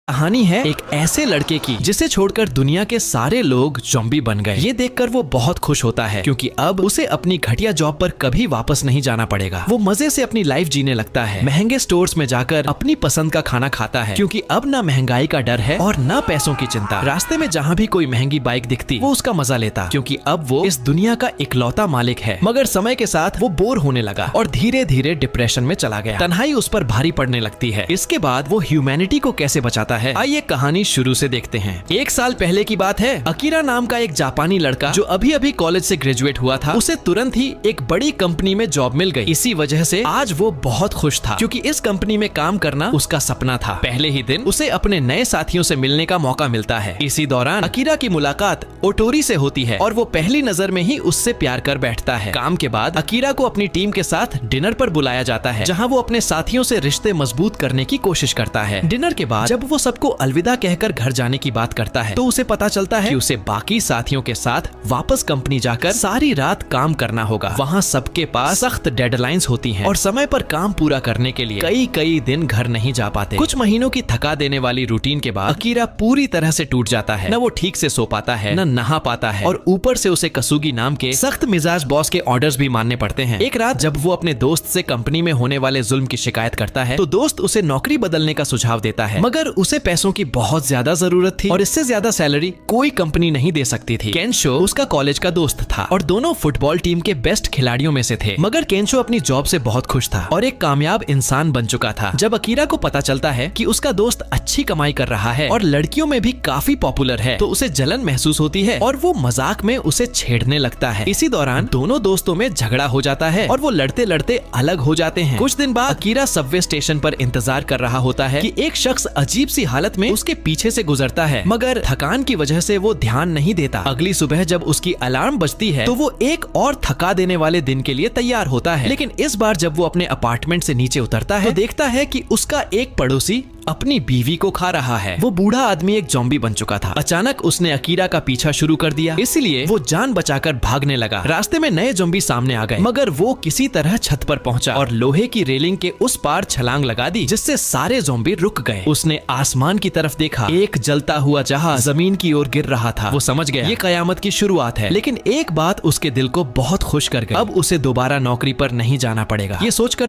कहानी है एक ऐसे लड़के की जिसे छोड़कर दुनिया के सारे लोग ज़ॉम्बी बन गए। ये देखकर वो बहुत खुश होता है क्योंकि अब उसे अपनी घटिया जॉब पर कभी वापस नहीं जाना पड़ेगा। वो मजे से अपनी लाइफ जीने लगता है, महंगे स्टोर्स में जाकर अपनी पसंद का खाना खाता है क्योंकि अब ना महंगाई का डर है और ना पैसों की चिंता। रास्ते में जहाँ भी कोई महंगी बाइक दिखती वो उसका मजा लेता क्योंकि अब वो इस दुनिया का इकलौता मालिक है। मगर समय के साथ वो बोर होने लगा और धीरे धीरे डिप्रेशन में चला गया। तन्हाई उस पर भारी पड़ने लगती है। इसके बाद वो ह्यूमैनिटी को कैसे बचाता है, आइए कहानी शुरू से देखते हैं। एक साल पहले की बात है। अकीरा नाम का एक जापानी लड़का जो अभी अभी कॉलेज से ग्रेजुएट हुआ था, उसे तुरंत ही एक बड़ी कंपनी में जॉब मिल गई। इसी वजह से आज वो बहुत खुश था क्योंकि इस कंपनी में काम करना उसका सपना था। पहले ही दिन उसे अपने नए साथियों से मिलने का मौका मिलता है। इसी दौरान अकीरा की मुलाकात ओटोरी से होती है और वो पहली नजर में ही उससे प्यार कर बैठता है। काम के बाद अकीरा को अपनी टीम के साथ डिनर पर बुलाया जाता है जहाँ वो अपने साथियों से रिश्ते मजबूत करने की कोशिश करता है। डिनर के बाद जब वो सबको अलविदा कहकर घर जाने की बात करता है तो उसे पता चलता है कि उसे बाकी साथियों के साथ वापस कंपनी जाकर सारी रात काम करना होगा। वहाँ सबके पास सख्त डेडलाइंस होती हैं और समय पर काम पूरा करने के लिए कई दिन घर नहीं जा पाते। कुछ महीनों की थका देने वाली रूटीन के बाद अकीरा पूरी तरह से टूट जाता है। न वो ठीक से सो पाता है, न नहा पाता है और ऊपर से उसे कसूगी नाम के सख्त मिजाज बॉस के ऑर्डर्स भी मानने पड़ते हैं। एक रात जब वो अपने दोस्त से कंपनी में होने वाले जुल्म की शिकायत करता है तो दोस्त उसे नौकरी बदलने का सुझाव देता है, मगर उसे पैसों की बहुत ज्यादा जरूरत थी और इससे ज्यादा सैलरी कोई कंपनी नहीं दे सकती थी। केंशो उसका कॉलेज का दोस्त था और दोनों फुटबॉल टीम के बेस्ट खिलाड़ियों में से थे, मगर केंशो अपनी जॉब से बहुत खुश था और एक कामयाब इंसान बन चुका था। जब अकीरा को पता चलता है कि उसका दोस्त अच्छी कमाई कर रहा है और लड़कियों में भी काफी पॉपुलर है तो उसे जलन महसूस होती है और वो मजाक में उसे छेड़ने लगता है। इसी दौरान दोनों दोस्तों में झगड़ा हो जाता है और वो लड़ते लड़ते अलग हो जाते हैं। कुछ दिन बाद अकीरा सबवे स्टेशन पर इंतजार कर रहा होता है कि एक शख्स अजीब सी हालत में उसके पीछे से गुजरता है, मगर थकान की वजह से वो ध्यान नहीं देता। अगली सुबह जब उसकी अलार्म बजती है तो वो एक और थका देने वाले दिन के लिए तैयार होता है। लेकिन इस बार जब वो अपने अपार्टमेंट से नीचे उतरता है तो देखता है कि उसका एक पड़ोसी अपनी बीवी को खा रहा है। वो बूढ़ा आदमी एक ज़ॉम्बी बन चुका था। अचानक उसने अकीरा का पीछा शुरू कर दिया, इसलिए वो जान बचाकर भागने लगा। रास्ते में नए ज़ॉम्बी सामने आ गए, मगर वो किसी तरह छत पर पहुंचा और लोहे की रेलिंग के उस पार छलांग लगा दी जिससे सारे ज़ॉम्बी रुक गए। उसने आसमान की तरफ देखा, एक जलता हुआ जहाज जमीन की ओर गिर रहा था। वो समझ गया ये कयामत की शुरुआत है, लेकिन एक बात उसके दिल को बहुत खुश कर गई, अब उसे दोबारा नौकरी पर नहीं जाना पड़ेगा। ये सोचकर